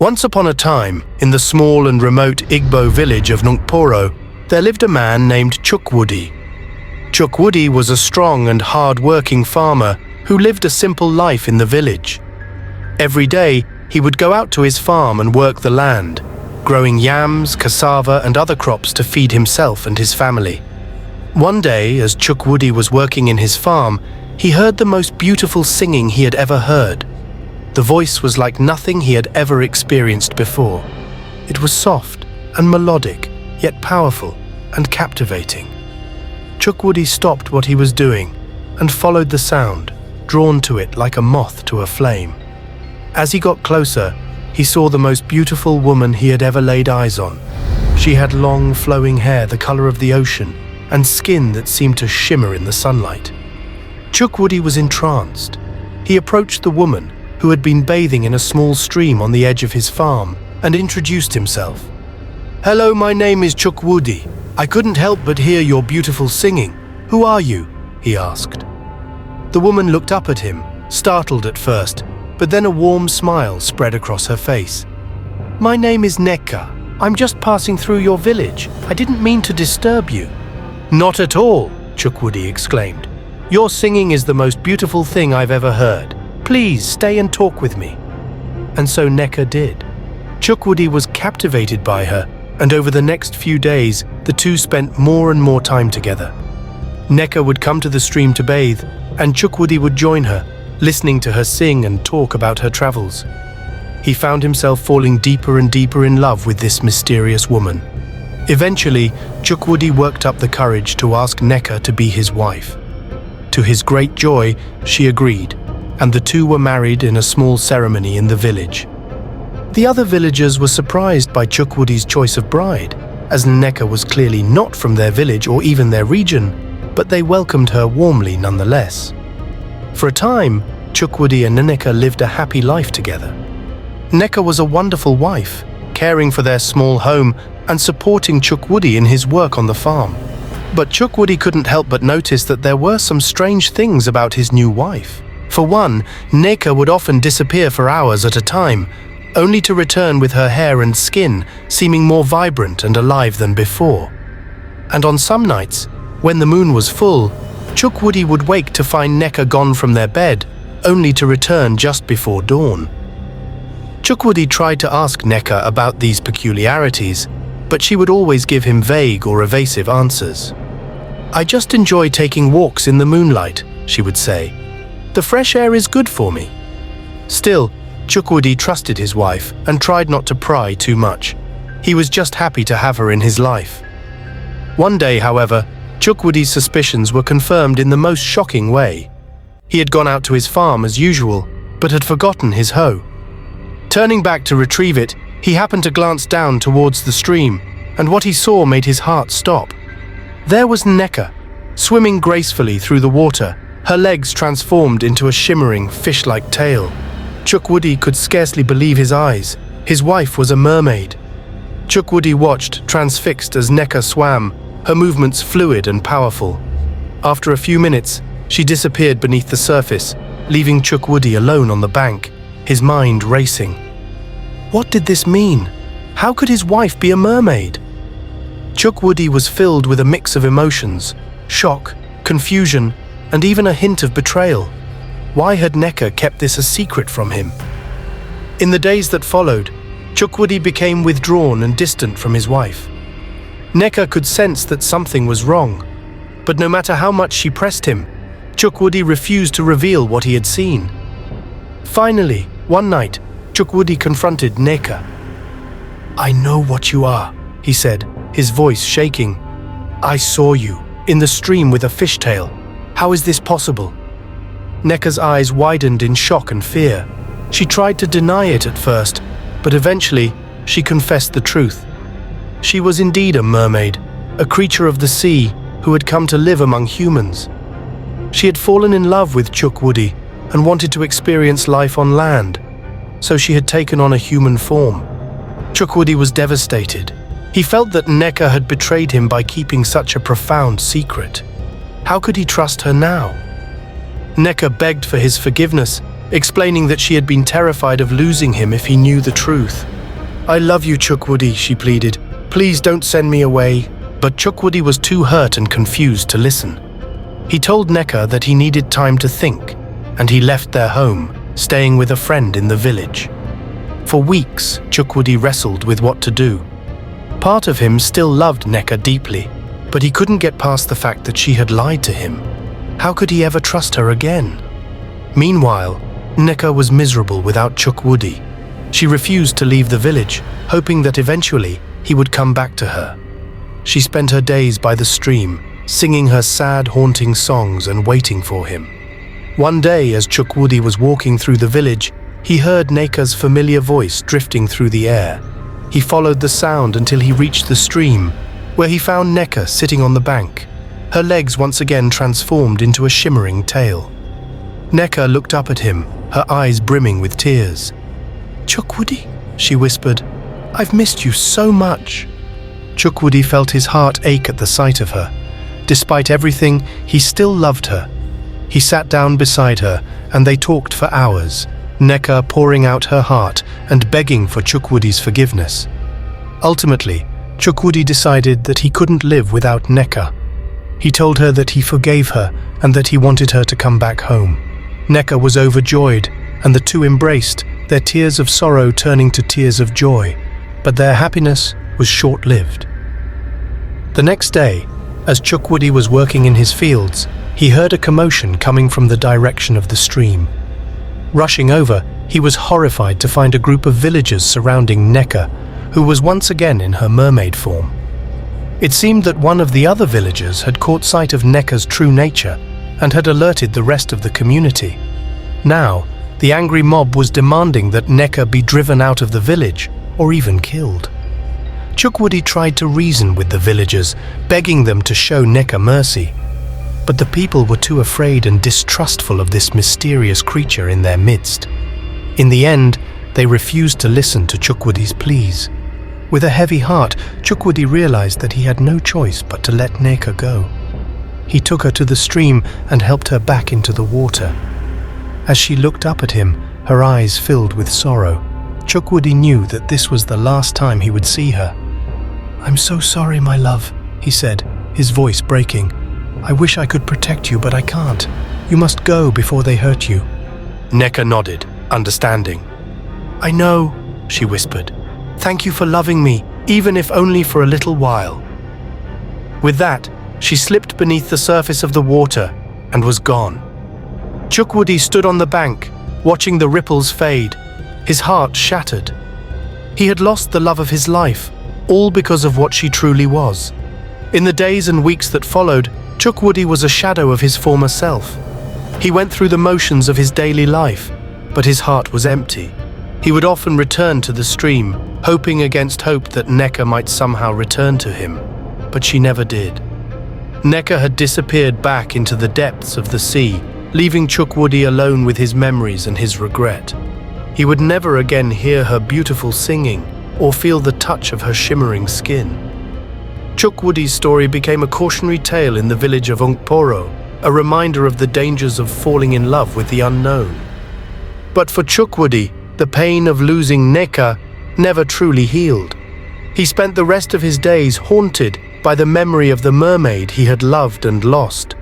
Once upon a time, in the small and remote Igbo village of Nkporo, there lived a man named Chuk Woody. Chuk Woody was a strong and hard-working farmer who lived a simple life in the village. Every day, he would go out to his farm and work the land, growing yams, cassava and other crops to feed himself and his family. One day, as Chuk Woody was working in his farm, he heard the most beautiful singing he had ever heard. The voice was like nothing he had ever experienced before. It was soft and melodic, yet powerful and captivating. Chuk Woody stopped what he was doing and followed the sound, drawn to it like a moth to a flame. As he got closer, he saw the most beautiful woman he had ever laid eyes on. She had long, flowing hair the color of the ocean and skin that seemed to shimmer in the sunlight. Chuk Woody was entranced. He approached the woman, who had been bathing in a small stream on the edge of his farm, and introduced himself. "Hello, my name is Chuk Woody. I couldn't help but hear your beautiful singing. Who are you?" he asked. The woman looked up at him, startled at first, but then a warm smile spread across her face. "My name is Nneka. I'm just passing through your village. I didn't mean to disturb you." "Not at all," Chuk Woody exclaimed. "Your singing is the most beautiful thing I've ever heard. Please stay and talk with me." And so Nneka did. Chuk Woody was captivated by her, and over the next few days, the two spent more and more time together. Nneka would come to the stream to bathe, and Chuk Woody would join her, listening to her sing and talk about her travels. He found himself falling deeper and deeper in love with this mysterious woman. Eventually, Chuk Woody worked up the courage to ask Nneka to be his wife. To his great joy, she agreed, and the two were married in a small ceremony in the village. The other villagers were surprised by Chuk Woody's choice of bride, as Nneka was clearly not from their village or even their region, but they welcomed her warmly nonetheless. For a time, Chuk Woody and Nneka lived a happy life together. Nneka was a wonderful wife, caring for their small home and supporting Chuk Woody in his work on the farm. But Chuk Woody couldn't help but notice that there were some strange things about his new wife. For one, Nneka would often disappear for hours at a time, only to return with her hair and skin seeming more vibrant and alive than before. And on some nights, when the moon was full, Chuk Woody would wake to find Nneka gone from their bed, only to return just before dawn. Chuk Woody tried to ask Nneka about these peculiarities, but she would always give him vague or evasive answers. "I just enjoy taking walks in the moonlight," she would say. "The fresh air is good for me." Still, Chuk Woody trusted his wife and tried not to pry too much. He was just happy to have her in his life. One day, however, Chuk Woody's suspicions were confirmed in the most shocking way. He had gone out to his farm as usual, but had forgotten his hoe. Turning back to retrieve it, he happened to glance down towards the stream, and what he saw made his heart stop. There was Nneka, swimming gracefully through the water, her legs transformed into a shimmering, fish-like tail. Chuk Woody could scarcely believe his eyes. His wife was a mermaid. Chuk Woody watched, transfixed as Nneka swam, her movements fluid and powerful. After a few minutes, she disappeared beneath the surface, leaving Chuk Woody alone on the bank, his mind racing. What did this mean? How could his wife be a mermaid? Chuk Woody was filled with a mix of emotions, shock, confusion, and even a hint of betrayal. Why had Nneka kept this a secret from him? In the days that followed, Chuk Woody became withdrawn and distant from his wife. Nneka could sense that something was wrong, but no matter how much she pressed him, Chuk Woody refused to reveal what he had seen. Finally, one night, Chuk Woody confronted Nneka. "I know what you are," he said, his voice shaking. "I saw you, in the stream with a fishtail. How is this possible?" Nneka's eyes widened in shock and fear. She tried to deny it at first, but eventually she confessed the truth. She was indeed a mermaid, a creature of the sea who had come to live among humans. She had fallen in love with Chuk Woody and wanted to experience life on land, so she had taken on a human form. Chuk Woody was devastated. He felt that Nneka had betrayed him by keeping such a profound secret. How could he trust her now? Nneka begged for his forgiveness, explaining that she had been terrified of losing him if he knew the truth. "I love you, Chuk Woody," she pleaded. "Please don't send me away." But Chuk Woody was too hurt and confused to listen. He told Nneka that he needed time to think, and he left their home, staying with a friend in the village. For weeks, Chuk Woody wrestled with what to do. Part of him still loved Nneka deeply, but he couldn't get past the fact that she had lied to him. How could he ever trust her again? Meanwhile, Nneka was miserable without Chuk Woody. She refused to leave the village, hoping that eventually he would come back to her. She spent her days by the stream, singing her sad, haunting songs and waiting for him. One day, as Chuk Woody was walking through the village, he heard Nneka's familiar voice drifting through the air. He followed the sound until he reached the stream, where he found Nneka sitting on the bank, her legs once again transformed into a shimmering tail. Nneka looked up at him, her eyes brimming with tears. "Chuk Woody," she whispered, "I've missed you so much." Chuk Woody felt his heart ache at the sight of her. Despite everything, he still loved her. He sat down beside her, and they talked for hours, Nneka pouring out her heart and begging for Chuk Woody's forgiveness. Ultimately, Chuk Woody decided that he couldn't live without Nneka. He told her that he forgave her and that he wanted her to come back home. Nneka was overjoyed, and the two embraced, their tears of sorrow turning to tears of joy, but their happiness was short-lived. The next day, as Chuk Woody was working in his fields, he heard a commotion coming from the direction of the stream. Rushing over, he was horrified to find a group of villagers surrounding Nneka, who was once again in her mermaid form. It seemed that one of the other villagers had caught sight of Nneka's true nature and had alerted the rest of the community. Now, the angry mob was demanding that Nneka be driven out of the village or even killed. Chuk Woody tried to reason with the villagers, begging them to show Nneka mercy. But the people were too afraid and distrustful of this mysterious creature in their midst. In the end, they refused to listen to Chuk Woody's pleas. With a heavy heart, Chuk Woody realized that he had no choice but to let Nneka go. He took her to the stream and helped her back into the water. As she looked up at him, her eyes filled with sorrow, Chuk Woody knew that this was the last time he would see her. "I'm so sorry, my love," he said, his voice breaking. "I wish I could protect you, but I can't. You must go before they hurt you." Nneka nodded, understanding. "I know," she whispered. "Thank you for loving me, even if only for a little while." With that, she slipped beneath the surface of the water and was gone. Chuk Woody stood on the bank, watching the ripples fade, his heart shattered. He had lost the love of his life, all because of what she truly was. In the days and weeks that followed, Chuk Woody was a shadow of his former self. He went through the motions of his daily life, but his heart was empty. He would often return to the stream, hoping against hope that Nneka might somehow return to him, but she never did. Nneka had disappeared back into the depths of the sea, leaving Chuk Woody alone with his memories and his regret. He would never again hear her beautiful singing or feel the touch of her shimmering skin. Chuk Woody's story became a cautionary tale in the village of Nkporo, a reminder of the dangers of falling in love with the unknown. But for Chuk Woody, the pain of losing Nneka never truly healed. He spent the rest of his days haunted by the memory of the mermaid he had loved and lost.